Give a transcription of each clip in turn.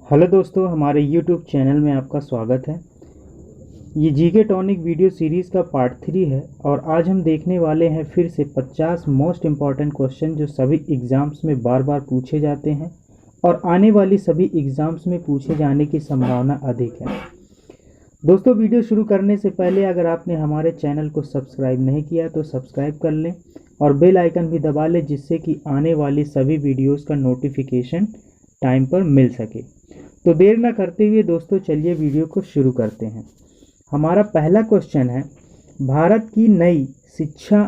Hello दोस्तों, हमारे YouTube channel में आपका स्वागत है। ये जीके टॉनिक वीडियो सीरीज़ का पार्ट 3 है और आज हम देखने वाले हैं फिर से 50 मोस्ट इम्पॉर्टेंट क्वेश्चन जो सभी एग्ज़ाम्स में बार बार पूछे जाते हैं और आने वाली सभी एग्ज़ाम्स में पूछे जाने की संभावना अधिक है। दोस्तों, वीडियो शुरू करने से पहले अगर आपने हमारे चैनल को सब्सक्राइब नहीं किया तो सब्सक्राइब कर लें और बेल आइकन भी दबा लें, जिससे कि आने वाली सभी वीडियोज़ का नोटिफिकेशन टाइम पर मिल सके। तो देर ना करते हुए दोस्तों, चलिए वीडियो को शुरू करते हैं। हमारा पहला क्वेश्चन है, भारत की नई शिक्षा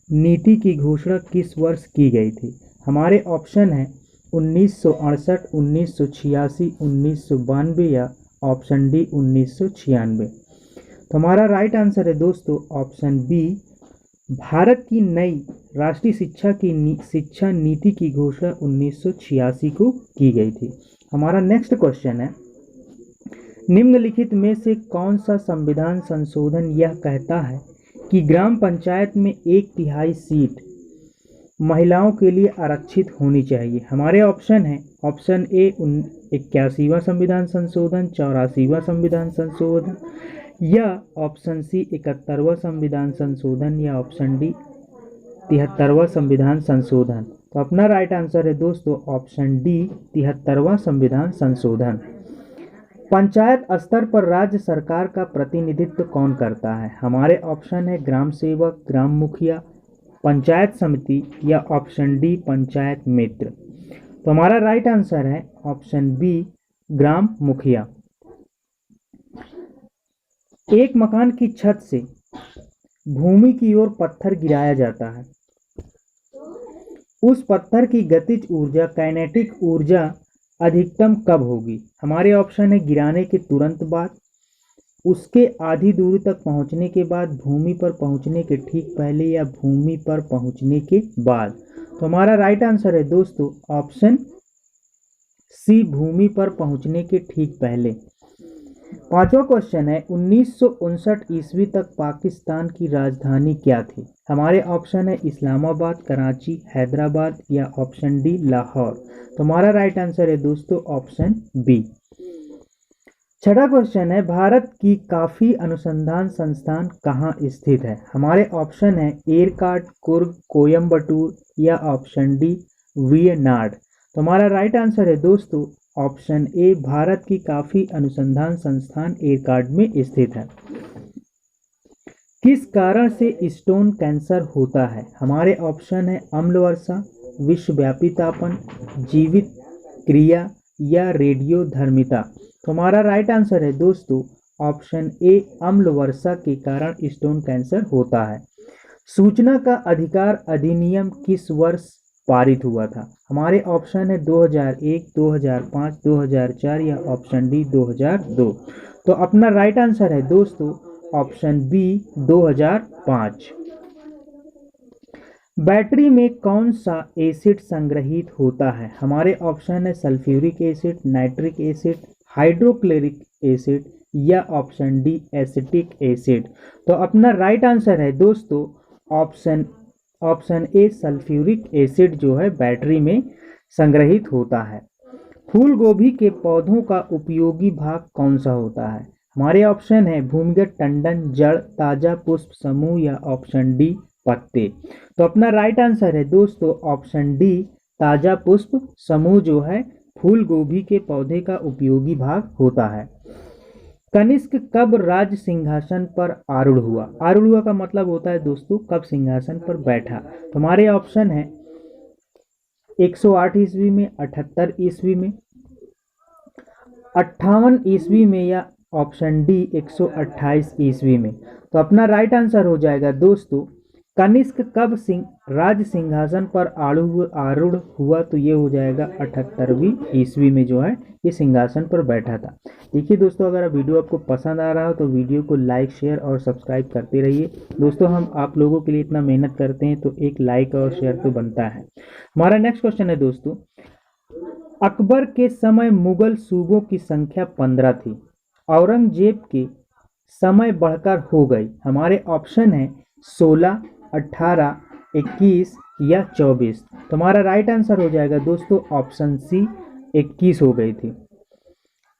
नीति की घोषणा किस वर्ष की गई थी? हमारे ऑप्शन है 1968, 1986, 1992 या ऑप्शन डी 1996। तो हमारा राइट आंसर है दोस्तों ऑप्शन बी, भारत की नई राष्ट्रीय शिक्षा नीति की घोषणा 1986 को की गई थी। हमारा नेक्स्ट क्वेश्चन है, निम्नलिखित में से कौन सा संविधान संशोधन यह कहता है कि ग्राम पंचायत में 1/3 सीट महिलाओं के लिए आरक्षित होनी चाहिए? हमारे ऑप्शन है ऑप्शन ए 81वां संविधान संशोधन, 84वां संविधान संशोधन या ऑप्शन सी 71वां संविधान संशोधन या ऑप्शन डी 73वां संविधान संशोधन। तो अपना राइट आंसर है दोस्तों ऑप्शन डी 73वां संविधान संशोधन। पंचायत स्तर पर राज्य सरकार का प्रतिनिधित्व कौन करता है? हमारे ऑप्शन है ग्राम सेवक, ग्राम मुखिया, पंचायत समिति या ऑप्शन डी पंचायत मित्र। तो हमारा राइट आंसर है ऑप्शन बी ग्राम मुखिया। एक मकान की छत से भूमि की ओर पत्थर गिराया जाता है, उस पत्थर की गतिज ऊर्जा काइनेटिक ऊर्जा अधिकतम कब होगी? हमारे ऑप्शन है गिराने के तुरंत बाद, उसके आधी दूरी तक पहुंचने के बाद, भूमि पर पहुंचने के ठीक पहले या भूमि पर पहुंचने के बाद। तो हमारा राइट आंसर है दोस्तों ऑप्शन सी भूमि पर पहुंचने के ठीक पहले। पांचवा क्वेश्चन है, 1959 ईस्वी तक पाकिस्तान की राजधानी क्या थी? हमारे ऑप्शन है इस्लामाबाद, कराची, हैदराबाद या ऑप्शन डी लाहौर। तो हमारा राइट आंसर है दोस्तों ऑप्शन बी। छठा क्वेश्चन है, भारत की काफी अनुसंधान संस्थान कहाँ स्थित है? हमारे ऑप्शन है एरकाड, कुर्ग, कोयम्बटूर या ऑप्शन डी वियनाड। तो हमारा राइट आंसर है दोस्तों ऑप्शन ए, भारत की काफी अनुसंधान संस्थान एरकाड में स्थित है। किस कारण से स्टोन कैंसर होता है? हमारे ऑप्शन है अम्ल वर्षा, विश्वव्यापी तापन, जीवित क्रिया या रेडियोधर्मिता। तो हमारा राइट आंसर है दोस्तों ऑप्शन ए, अम्ल वर्षा के कारण स्टोन कैंसर होता है। सूचना का अधिकार अधिनियम किस वर्ष पारित हुआ था? हमारे ऑप्शन है 2001, 2005, 2004 या ऑप्शन डी 2002। तो अपना राइट आंसर है दोस्तों ऑप्शन बी 2005। बैटरी में कौन सा एसिड संग्रहित होता है? हमारे ऑप्शन है sulphuric acid, nitric acid, hydrochloric acid या ऑप्शन डी एसिटिक एसिड। तो अपना राइट आंसर है दोस्तों ऑप्शन ए, सल्फ्यूरिक एसिड जो है बैटरी में संग्रहित होता है। फूल गोभी के पौधों का उपयोगी भाग कौन सा होता है? हमारे ऑप्शन है भूमिगत टंडन, जड़, ताजा पुष्प समूह या ऑप्शन डी पत्ते। तो अपना राइट आंसर है दोस्तों ऑप्शन डी ताजा पुष्प समूह जो है फूल गोभी के पौधे का उपयोगी भाग होता है। कनिष्क कब राज सिंहासन पर आरूढ़ हुआ? आरूढ़ हुआ का मतलब होता है दोस्तों कब सिंहासन पर बैठा। तो हमारे ऑप्शन है 108 ईस्वी में, 78 ईस्वी में, 58 ईस्वी में या ऑप्शन डी 128 ईस्वी में। तो अपना राइट आंसर हो जाएगा दोस्तों कनिष्क कब राज सिंहासन पर आरूढ़ हुआ? तो ये हो जाएगा 78वीं ईस्वी में जो है ये सिंहासन पर बैठा था। देखिए दोस्तों, अगर वीडियो आपको पसंद आ रहा हो तो वीडियो को लाइक, शेयर और सब्सक्राइब करते रहिए। दोस्तों, हम आप लोगों के लिए इतना मेहनत करते हैं तो एक लाइक और शेयर तो बनता है। हमारा नेक्स्ट क्वेश्चन है दोस्तों, अकबर के समय मुगल सूबों की संख्या 15 थी, औरंगजेब के समय बढ़कर हो गई। हमारे ऑप्शन है 16, 18, 21 या 24। तो हमारा राइट आंसर हो जाएगा दोस्तों ऑप्शन सी 21 हो गई थी।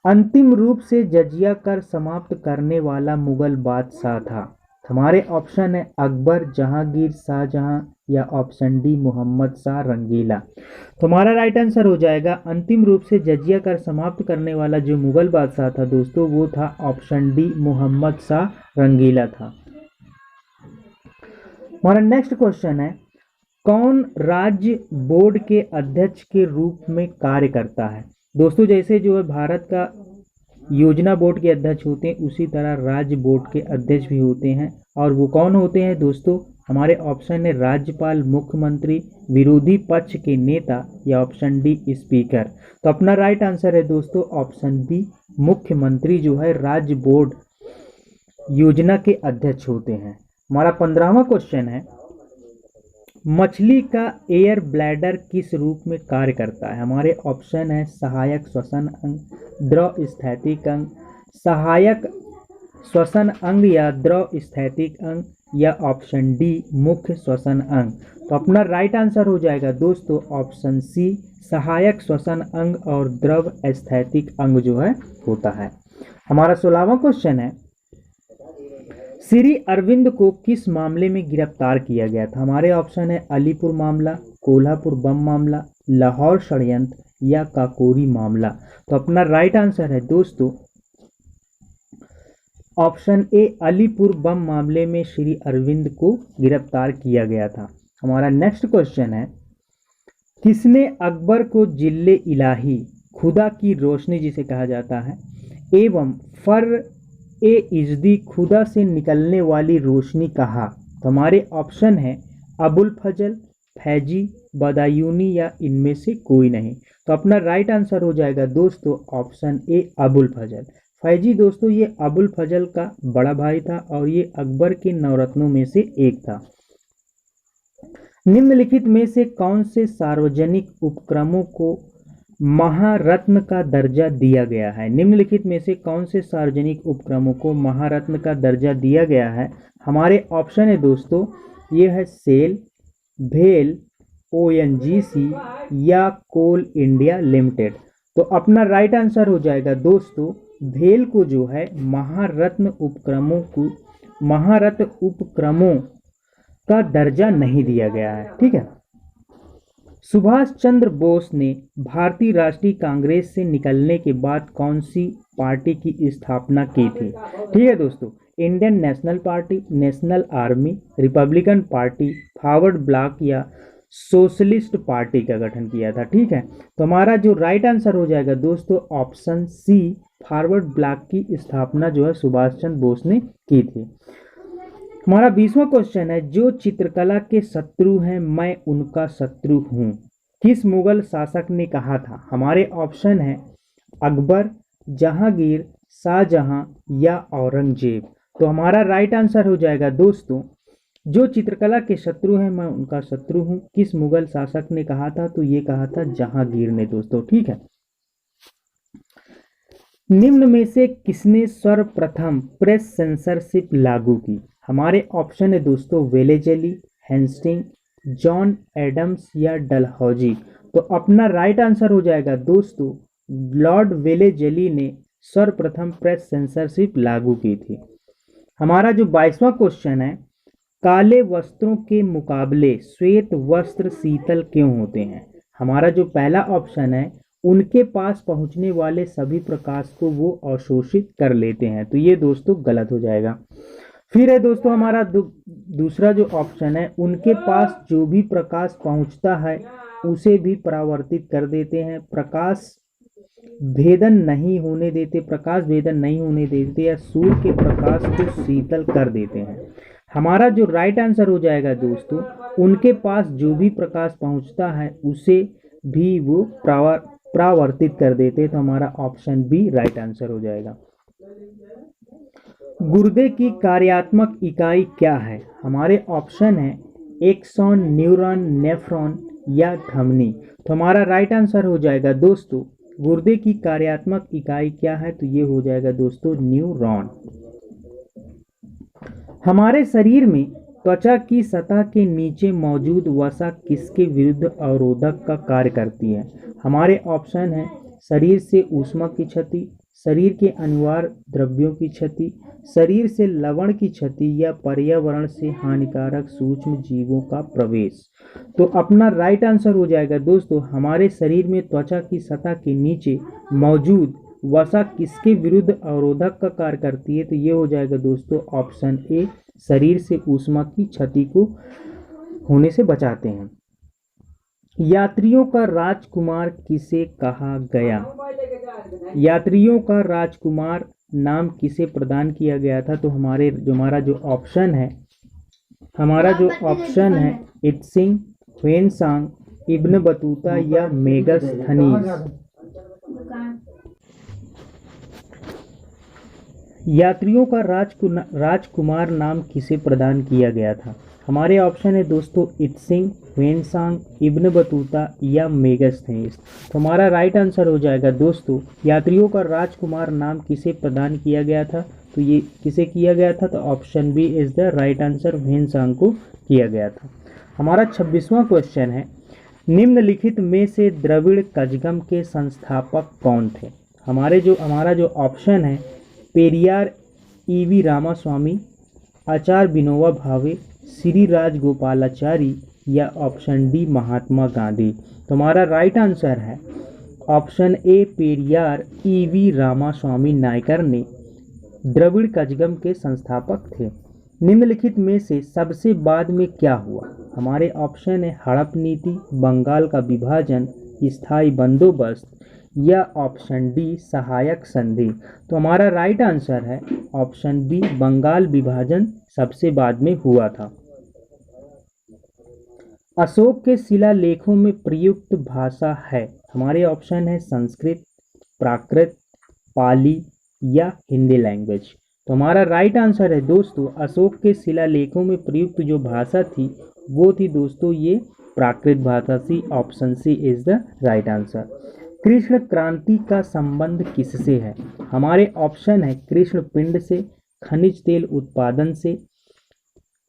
अंतिम रूप से जजिया कर समाप्त करने वाला मुगल बादशाह था? हमारे ऑप्शन है अकबर, जहांगीर, शाहजहां या ऑप्शन डी मोहम्मद शाह रंगीला। तो हमारा राइट आंसर हो जाएगा अंतिम रूप से जजिया कर समाप्त करने वाला जो मुगल बादशाह था दोस्तों, वो था ऑप्शन डी मोहम्मद शाह रंगीला था। हमारा नेक्स्ट क्वेश्चन है, कौन राज्य बोर्ड के अध्यक्ष के रूप में कार्य करता है? दोस्तों जैसे जो है भारत का योजना बोर्ड के अध्यक्ष होते हैं, उसी तरह राज्य बोर्ड के अध्यक्ष भी होते हैं। और वो कौन होते हैं दोस्तों? हमारे ऑप्शन है राज्यपाल, मुख्यमंत्री, विरोधी पक्ष के नेता या ऑप्शन डी स्पीकर। तो अपना राइट आंसर है दोस्तों ऑप्शन बी, मुख्यमंत्री जो है राज्य बोर्ड योजना के अध्यक्ष होते हैं। हमारा 15वां क्वेश्चन है, मछली का एयर ब्लैडर किस रूप में कार्य करता है? हमारे ऑप्शन है सहायक श्वसन अंग, द्रव स्थैतिक अंग, सहायक श्वसन अंग या द्रव स्थैतिक अंग या ऑप्शन डी मुख्य श्वसन अंग। तो अपना राइट आंसर हो जाएगा दोस्तों ऑप्शन सी, सहायक श्वसन अंग और द्रव स्थैतिक अंग जो है होता है। हमारा 16वां क्वेश्चन है, श्री अरविंद को किस मामले में गिरफ्तार किया गया था? हमारे ऑप्शन है अलीपुर मामला, कोल्हापुर बम मामला, लाहौर षड्यंत्र या काकोरी मामला। तो अपना राइट आंसर है दोस्तों ऑप्शन ए, अलीपुर बम मामले में श्री अरविंद को गिरफ्तार किया गया था। हमारा नेक्स्ट क्वेश्चन है, किसने अकबर को जिल्ले इलाही, खुदा की रोशनी जिसे कहा जाता है, एवं फर ए इजदी, खुदा से निकलने वाली रोशनी कहा? तो हमारे ऑप्शन है अबुल फजल, फैजी, बदायूनी या इनमें से कोई नहीं। तो अपना राइट आंसर हो जाएगा दोस्तों ऑप्शन ए, अबुल फजल। फैजी दोस्तों ये अबुल फजल का बड़ा भाई था और ये अकबर के नवरत्नों में से एक था। निम्नलिखित में से कौन से सार्वजनिक उपक्रमों को महारत्न का दर्जा दिया गया है? निम्नलिखित में से कौन से सार्वजनिक उपक्रमों को महारत्न का दर्जा दिया गया है? हमारे ऑप्शन है दोस्तों, ये है सेल, भेल, ओएनजीसी या कोल इंडिया लिमिटेड। तो अपना राइट आंसर हो जाएगा दोस्तों भेल को जो है महारत्न उपक्रमों का दर्जा नहीं दिया गया है। ठीक है। सुभाष चंद्र बोस ने भारतीय राष्ट्रीय कांग्रेस से निकलने के बाद कौन सी पार्टी की स्थापना की थी? ठीक है दोस्तों, Indian national party, national army, Republican party, forward block या सोशलिस्ट पार्टी का गठन किया था। ठीक है, तो हमारा जो राइट आंसर हो जाएगा दोस्तों ऑप्शन सी, फॉरवर्ड ब्लॉक की स्थापना जो है सुभाष चंद्र बोस ने की थी। हमारा 20वां क्वेश्चन है, जो चित्रकला के शत्रु हैं मैं उनका शत्रु हूं, किस मुगल शासक ने कहा था? हमारे ऑप्शन है अकबर, जहांगीर, शाहजहां या औरंगजेब। तो हमारा राइट आंसर हो जाएगा दोस्तों, जो चित्रकला के शत्रु हैं मैं उनका शत्रु हूं, किस मुगल शासक ने कहा था? तो ये कहा था जहांगीर ने दोस्तों। ठीक है। निम्न में से किसने सर्वप्रथम प्रेस सेंसरशिप लागू की? हमारे ऑप्शन है दोस्तों वेलेजली, हेस्टिंग, जॉन एडम्स या डलहौजी। तो अपना राइट आंसर हो जाएगा दोस्तों लॉर्ड वेलेजली ने सर्वप्रथम प्रेस सेंसरशिप लागू की थी। हमारा जो 22वां क्वेश्चन है, काले वस्त्रों के मुकाबले श्वेत वस्त्र शीतल क्यों होते हैं? हमारा जो पहला ऑप्शन है, उनके पास पहुंचने वाले सभी प्रकाश को वो अवशोषित कर लेते हैं। तो ये दोस्तों गलत हो जाएगा। फिर है दोस्तों हमारा दूसरा जो ऑप्शन है, उनके पास जो भी प्रकाश पहुंचता है उसे भी परावर्तित कर देते हैं, प्रकाश भेदन नहीं होने देते या सूर्य के प्रकाश को शीतल कर देते हैं। हमारा जो राइट आंसर हो जाएगा दोस्तों, उनके पास जो भी प्रकाश पहुंचता है उसे भी वो परावर्तित कर देते। तो हमारा ऑप्शन बी राइट आंसर हो जाएगा। गुर्दे की कार्यात्मक इकाई क्या है? हमारे ऑप्शन है एक्सॉन, न्यूरॉन, नेफ्रॉन या धमनी। तो हमारा राइट आंसर हो जाएगा दोस्तों, गुर्दे की कार्यात्मक इकाई क्या है? तो ये हो जाएगा दोस्तों न्यूरॉन। हमारे शरीर में त्वचा की सतह के नीचे मौजूद वसा किसके विरुद्ध अवरोधक का कार्य करती है? हमारे ऑप्शन है शरीर से ऊष्मा की क्षति, शरीर के अनिवार्य द्रव्यों की क्षति, शरीर से लवण की क्षति या पर्यावरण से हानिकारक सूक्ष्म जीवों का प्रवेश। तो अपना राइट आंसर हो जाएगा दोस्तों, हमारे शरीर में त्वचा की सतह के नीचे मौजूद वसा किसके विरुद्ध अवरोधक का कार्य करती है? तो ये हो जाएगा दोस्तों ऑप्शन ए, शरीर से ऊष्मा की क्षति को होने से बचाते हैं। यात्रियों का राजकुमार किसे कहा गया? यात्रियों का राजकुमार नाम किसे प्रदान किया गया था? तो हमारा जो ऑप्शन है इत्सिंग, ह्वेनसांग, इब्न बतूता या मेगास्थनीज। यात्रियों का राजकुमार नाम किसे प्रदान किया गया था? हमारे ऑप्शन है दोस्तों इत्सिंग, ह्वेनसांग, इब्न बतूता या मेगास्थनीज। तो हमारा राइट आंसर हो जाएगा दोस्तों, यात्रियों का राजकुमार नाम किसे प्रदान किया गया था? तो ये किसे किया गया था? तो option B is the right answer, Hiuen Tsang को किया गया था। हमारा 26वां क्वेश्चन है, निम्नलिखित में से द्रविड़ कजगम के संस्थापक कौन थे? हमारा जो ऑप्शन है पेरियार ईवी रामास्वामी, आचार्य विनोबा भावे, श्री राजगोपालाचारी या ऑप्शन डी महात्मा गांधी। तो हमारा राइट आंसर है ऑप्शन ए, पेरियार ईवी रामास्वामी नायकर ने द्रविड़ कजगम के संस्थापक थे। निम्नलिखित में से सबसे बाद में क्या हुआ? हमारे ऑप्शन है हड़प नीति, बंगाल का विभाजन, स्थायी बंदोबस्त या ऑप्शन डी सहायक संधि। तो हमारा राइट आंसर है ऑप्शन बी, बंगाल विभाजन सबसे बाद में हुआ था। अशोक के शिलालेखों में प्रयुक्त भाषा है? हमारे ऑप्शन है संस्कृत, प्राकृत, पाली या हिंदी लैंग्वेज। तो हमारा राइट आंसर है दोस्तों, अशोक के शिलालेखों में प्रयुक्त जो भाषा थी वो थी दोस्तों ये प्राकृत भाषा थी। Option C is the right answer. कृष्ण क्रांति का संबंध किससे है? हमारे ऑप्शन है कृष्ण पिंड से, खनिज तेल उत्पादन से,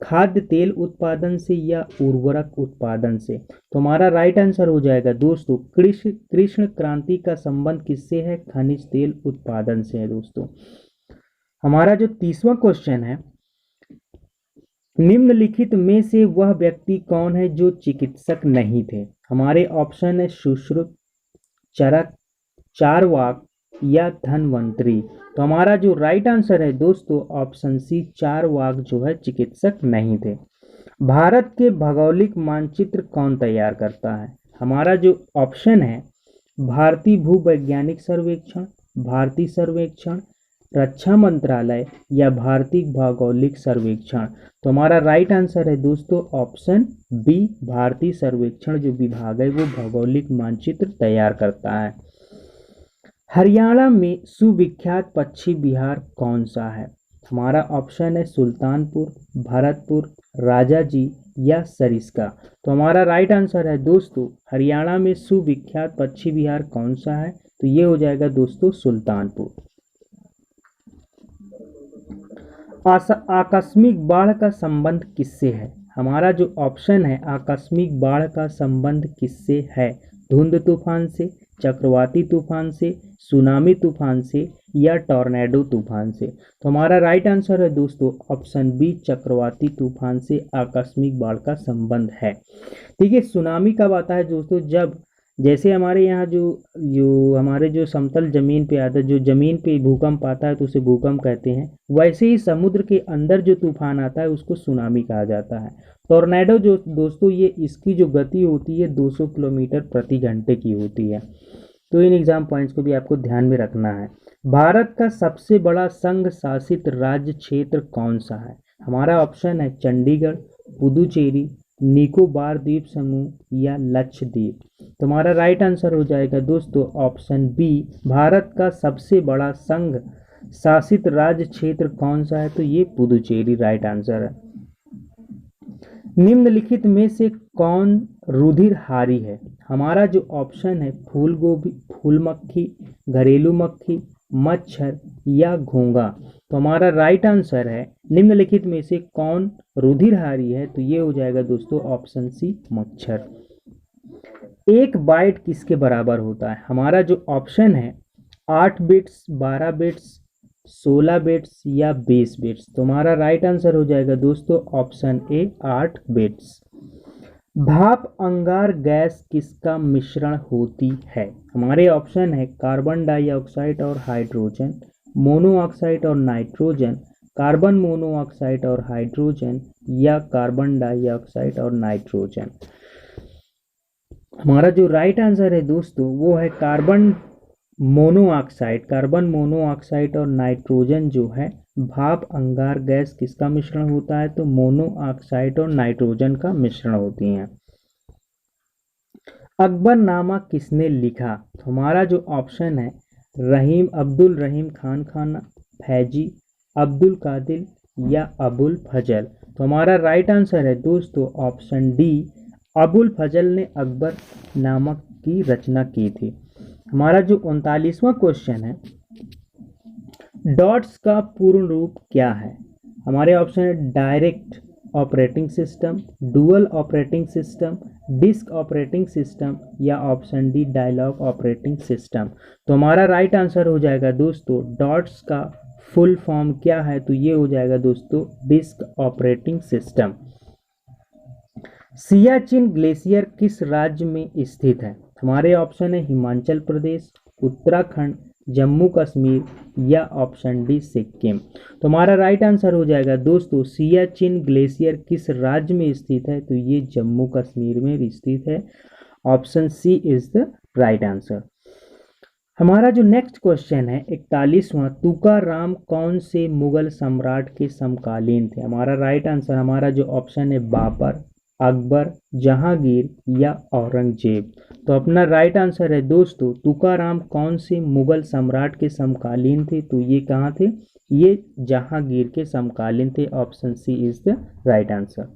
खाद्य तेल उत्पादन से या उर्वरक उत्पादन से। तो हमारा राइट आंसर हो जाएगा दोस्तों, कृष्ण क्रांति का संबंध किससे है? खनिज तेल उत्पादन से है दोस्तों। हमारा जो 30वां क्वेश्चन है, निम्नलिखित में से वह व्यक्ति कौन है जो चिकित्सक नहीं थे? हमारे ऑप्शन है सुश्रुत, चरक, चारवाक या धन्वंतरी। तो हमारा जो राइट आंसर है दोस्तों ऑप्शन सी, चारवाक जो है चिकित्सक नहीं थे। भारत के भौगोलिक मानचित्र कौन तैयार करता है? हमारा जो ऑप्शन है भारतीय भूवैज्ञानिक सर्वेक्षण, भारतीय सर्वेक्षण, रक्षा मंत्रालय या भारतीय भौगोलिक सर्वेक्षण। तो हमारा राइट आंसर है दोस्तों ऑप्शन बी, भारतीय सर्वेक्षण जो विभाग है वो भौगोलिक मानचित्र तैयार करता है। हरियाणा में सुविख्यात पक्षी विहार कौन सा है? हमारा ऑप्शन है सुल्तानपुर, भरतपुर, राजाजी या सरिस्का। तो हमारा राइट आंसर है दोस्तों, हरियाणा में सुविख्यात पक्षी विहार कौन सा है? तो ये हो जाएगा दोस्तों सुल्तानपुर। आकस्मिक बाढ़ का संबंध किससे है? हमारा जो ऑप्शन है आकस्मिक बाढ़ का संबंध किससे है? धुंध तूफान से, चक्रवाती तूफान से, सुनामी तूफान से या टॉर्नेडो तूफान से। तो हमारा राइट आंसर है दोस्तों ऑप्शन बी, चक्रवाती तूफान से आकस्मिक बाढ़ का संबंध है। ठीक है, सुनामी कब आता है दोस्तों? जब जैसे हमारे यहाँ जो हमारे जो समतल जमीन पे आता है, जो जमीन पे भूकंप आता है तो उसे भूकंप कहते हैं, वैसे ही समुद्र के अंदर जो तूफान आता है उसको सुनामी कहा जाता है। टॉर्नेडो जो दोस्तों ये इसकी जो गति होती है 200 किलोमीटर प्रति घंटे की होती है। तो इन एग्जाम पॉइंट्स को भी आपको ध्यान में रखना है। भारत का सबसे बड़ा संघ शासित राज्य क्षेत्र कौन सा है? हमारा ऑप्शन है चंडीगढ़, पुदुचेरी, निकोबार द्वीप समूह या लक्षद्वीप। तुम्हारा राइट आंसर हो जाएगा दोस्तों ऑप्शन बी, भारत का सबसे बड़ा संघ शासित राज्य क्षेत्र कौन सा है? तो ये पुदुचेरी राइट आंसर है। निम्नलिखित में से कौन रुधिरहारी है? हमारा जो ऑप्शन है फूल गोभी, फूल मक्खी, घरेलू मक्खी, मच्छर या घोंघा। तो हमारा राइट आंसर है निम्नलिखित में से कौन रुधिरहारी है? तो ये हो जाएगा दोस्तों ऑप्शन सी, मच्छर। एक बाइट किसके बराबर होता है? हमारा जो ऑप्शन है 8 बिट्स, 12 बिट्स, 16 बिट्स या 20 बिट्स? तुम्हारा राइट आंसर हो जाएगा दोस्तों ऑप्शन ए 8 बिट्स। भाप अंगार गैस किसका मिश्रण होती है? हमारे ऑप्शन है कार्बन डाइऑक्साइड और हाइड्रोजन, मोनोऑक्साइड और नाइट्रोजन, कार्बन मोनोऑक्साइड और हाइड्रोजन या कार्बन डाइऑक्साइड और नाइट्रोजन। हमारा जो राइट आंसर है दोस्तों वो है कार्बन मोनोऑक्साइड। कार्बन मोनोऑक्साइड और नाइट्रोजन जो है भाप अंगार गैस किसका मिश्रण होता है? तो मोनोऑक्साइड और नाइट्रोजन का मिश्रण होती हैं। अकबरनामा किसने लिखा? तो हमारा जो ऑप्शन है रहीम अब्दुल रहीम खान, फैजी, अब्दुल कादिर या अबुल फजल। तो हमारा राइट आंसर है दोस्तों ऑप्शन डी, अबुल फजल ने अकबर नामक की रचना की थी। हमारा जो 39वां क्वेश्चन है, डॉट्स का पूर्ण रूप क्या है? हमारे ऑप्शन है direct operating system, dual operating system, disk operating system या option D dialog operating system. तो हमारा राइट आंसर हो जाएगा दोस्तों डॉट्स का फुल फॉर्म क्या है? तो ये हो जाएगा दोस्तों disc operating system. Siachen glacier किस राज्य में स्थित है? हमारे ऑप्शन है हिमाचल प्रदेश, उत्तराखंड, जम्मू कश्मीर या ऑप्शन डी सिक्किम। तो हमारा राइट आंसर हो जाएगा दोस्तों सियाचिन ग्लेशियर किस राज्य में स्थित है? तो ये जम्मू कश्मीर में स्थित है। Option C is the right answer. हमारा जो नेक्स्ट क्वेश्चन है 41वां, तुकाराम कौन से मुगल सम्राट के समकालीन थे? हमारा राइट आंसर, हमारा जो ऑप्शन है बाबर, अकबर, जहांगीर या औरंगजेब। तो अपना राइट आंसर है दोस्तों तुकाराम कौन से मुगल सम्राट के समकालीन थे? तो ये कहाँ थे? ये जहांगीर के समकालीन थे। Option C is the right answer.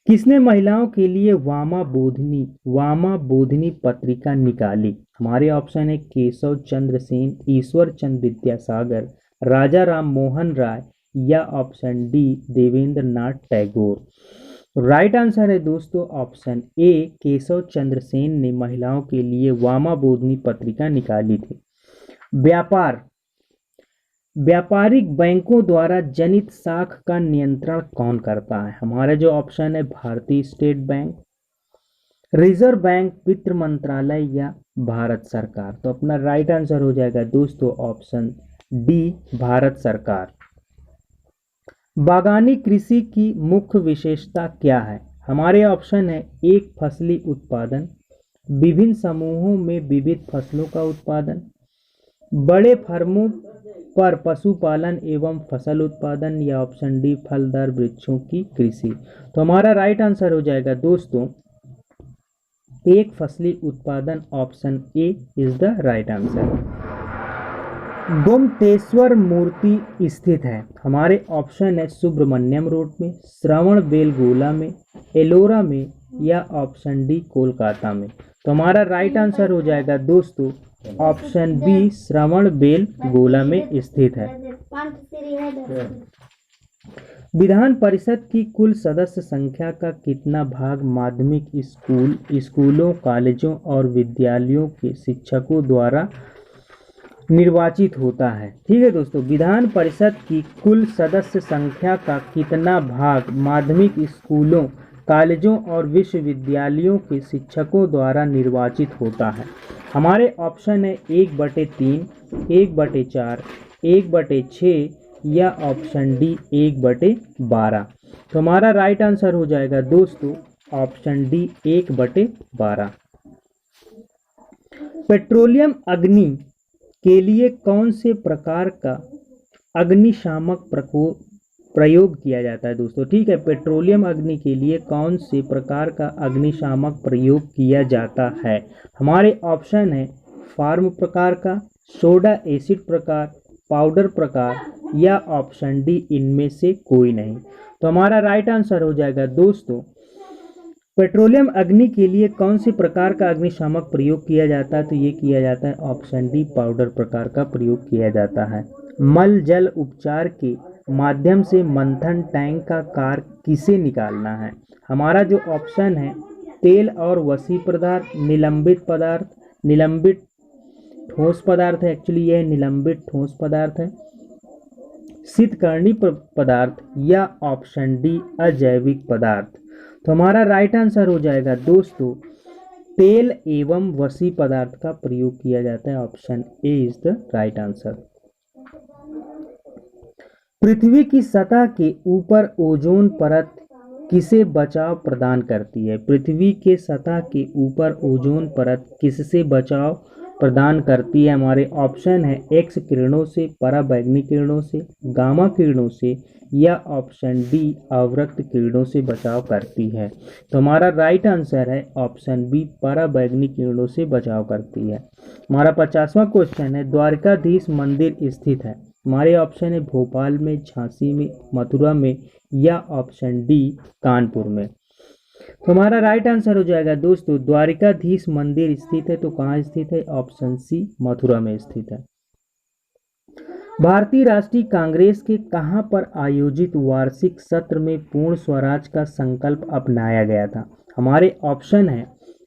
किसने महिलाओं के लिए वामा बोधिनी पत्रिका निकाली? हमारे ऑप्शन है केशव चंद्र सेन, ईश्वर चंद्र विद्यासागर, राजा राम मोहन राय या option D Devendra Nath Tagore. Right answer है दोस्तों ऑप्शन ए केशव चंद्र सेन ने महिलाओं के लिए वामा बोधिनी पत्रिका निकाली थी। व्यापारिक बैंकों द्वारा जनित साख का नियंत्रण कौन करता है? हमारा जो ऑप्शन है भारतीय स्टेट बैंक, रिजर्व बैंक, वित्त मंत्रालय या भारत सरकार। तो अपना राइट आंसर हो जाएगा दोस्तों ऑप्शन डी भारत सरकार। बागानी कृषि की मुख्य विशेषता क्या है? हमारे ऑप्शन है एक फसली उत्पादन, विभिन्न समूहों में विविध फसलों का उत्पादन, बड़े फार्मों पर पशुपालन एवं फसल उत्पादन या ऑप्शन डी फलदार वृक्षों की कृषि। तो हमारा राइट आंसर हो जाएगा दोस्तों एक फसली उत्पादन। Option A is the right answer. Gomateshwar मूर्ति स्थित है? हमारे ऑप्शन है सुब्रमण्यम रोड में, श्रवण बेलगोला में, एलोरा में या ऑप्शन डी कोलकाता में। तो हमारा राइट आंसर हो जाएगा दोस्तों ऑप्शन बी श्रवण बेलगोला में स्थित है। विधान परिषद की कुल सदस्य संख्या का कितना भाग माध्यमिक स्कूलों, कॉलेजों और विद्यालयों के शिक्षकों द्वारा निर्वाचित होता है? ठीक है दोस्तों, विधान परिषद की कुल सदस्य संख्या का कितना भाग माध्यमिक स्कूलों, कॉलेजों और विश्वविद्यालयों के शिक्षकों द्वारा निर्वाचित होता है? हमारे ऑप्शन है 1/3, 1/4, 1/6 या ऑप्शन डी 1/12। तो हमारा राइट आंसर हो जाएगा दोस्तों ऑप्शन डी 1/12। पेट्रोलियम अग्नि के लिए कौन से प्रकार का अग्निशामक प्रयोग किया जाता है दोस्तों? ठीक है, पेट्रोलियम अग्नि के लिए कौन से प्रकार का अग्निशामक प्रयोग किया जाता है? हमारे ऑप्शन है फार्म प्रकार का, सोडा एसिड प्रकार, पाउडर प्रकार या ऑप्शन डी इनमें से कोई नहीं। तो हमारा राइट आंसर हो जाएगा दोस्तों पेट्रोलियम अग्नि के लिए कौन से प्रकार का अग्निशामक प्रयोग किया जाता है? तो ये किया जाता है ऑप्शन डी पाउडर प्रकार का प्रयोग किया जाता है। मल जल उपचार के माध्यम से मंथन टैंक का कार्य किसे निकालना है? हमारा जो ऑप्शन है तेल और वसी पदार्थ, निलंबित ठोस पदार्थ है, एक्चुअली यह निलंबित ठोस पदार्थ है। शीतकर्णी पदार्थ या ऑप्शन डी अजैविक पदार्थ। तो हमारा राइट आंसर हो जाएगा दोस्तों तेल एवं वसी पदार्थ का प्रयोग किया जाता है, option A is the right answer. पृथ्वी की सतह के ऊपर ओजोन परत किसे बचाव प्रदान करती है? पृथ्वी के सतह के ऊपर ओजोन परत किससे बचाव प्रदान करती है? हमारे ऑप्शन है एक्स किरणों से, पराबैंगनी किरणों से, गामा किरणों से या ऑप्शन डी अवरक्त किरणों से बचाव करती है। तो हमारा राइट आंसर है ऑप्शन बी पराबैंगनी किरणों से बचाव करती है। हमारा 50वां क्वेश्चन है द्वारकाधीश मंदिर स्थित है? हमारे ऑप्शन है भोपाल में, झांसी में, मथुरा में या ऑप्शन डी कानपुर में। तो हमारा राइट आंसर हो जाएगा दोस्तों द्वारिकाधीश मंदिर स्थित है, तो कहाँ स्थित है? ऑप्शन सी मथुरा में स्थित है। भारतीय राष्ट्रीय कांग्रेस के कहां पर आयोजित वार्षिक सत्र में पूर्ण स्वराज का संकल्प अपनाया गया था? हमारे ऑप्शन है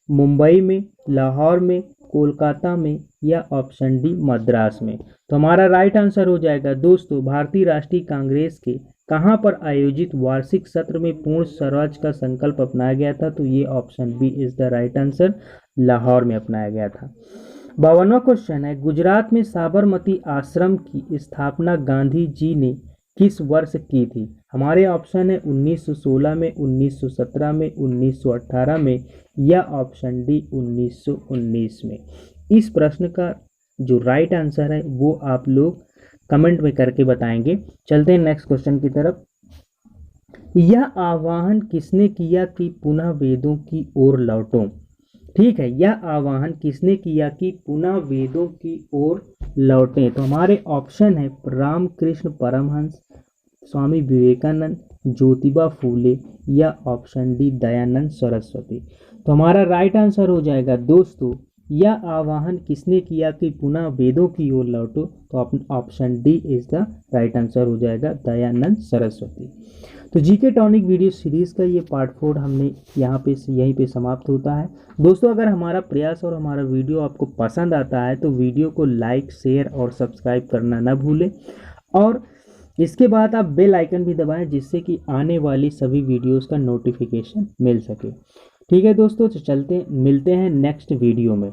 मुंबई में, लाहौर में, कोलकाता में या ऑप्शन डी मद्रास में। तो हमारा राइट आंसर हो जाएगा दोस्तों भारतीय राष्ट्रीय कांग्रेस के कहां पर आयोजित वार्षिक सत्र में पूर्ण स्वराज का संकल्प अपनाया गया था? तो ये option B is the right answer, Lahore में अपनाया गया था। 52वां क्वेश्चन है गुजरात में साबरमती आश्रम की स्थापना गांधी जी ने किस वर्ष की थी? हमारे ऑप्शन है 1916 में, 1917 में, 1918 में या ऑप्शन डी 1919 में। इस प्रश्न का जो राइट आंसर है वो आप लोग कमेंट में करके बताएंगे। चलते हैं नेक्स्ट क्वेश्चन की तरफ। यह आह्वान किसने किया कि पुनः वेदों की ओर लौटो? ठीक है, यह आह्वान किसने किया कि पुनः वेदों की ओर लौटें? तो हमारे ऑप्शन है रामकृष्ण परमहंस, स्वामी विवेकानंद, ज्योतिबा फूले या ऑप्शन डी दयानंद सरस्वती। तो हमारा राइट आंसर हो जाएगा दोस्तों यह आह्वान किसने किया कि पुनः वेदों की ओर लौटो? तो option D is the right answer हो जाएगा दयानंद सरस्वती। तो जीके टॉनिक वीडियो सीरीज का ये पार्ट 4 हमने यहीं पे समाप्त होता है। दोस्तों अगर हमारा प्रयास और हमारा वीडियो आपको पसंद आता है तो वीडियो को लाइक, शेयर और सब्सक्राइब करना न भूलें और इसके बाद आप बेल आइकन भी दबाएं जिससे कि आने वाली सभी वीडियोस का नोटिफिकेशन मिल सके। ठीक है दोस्तों, तो चलते मिलते हैं नेक्स्ट वीडियो में।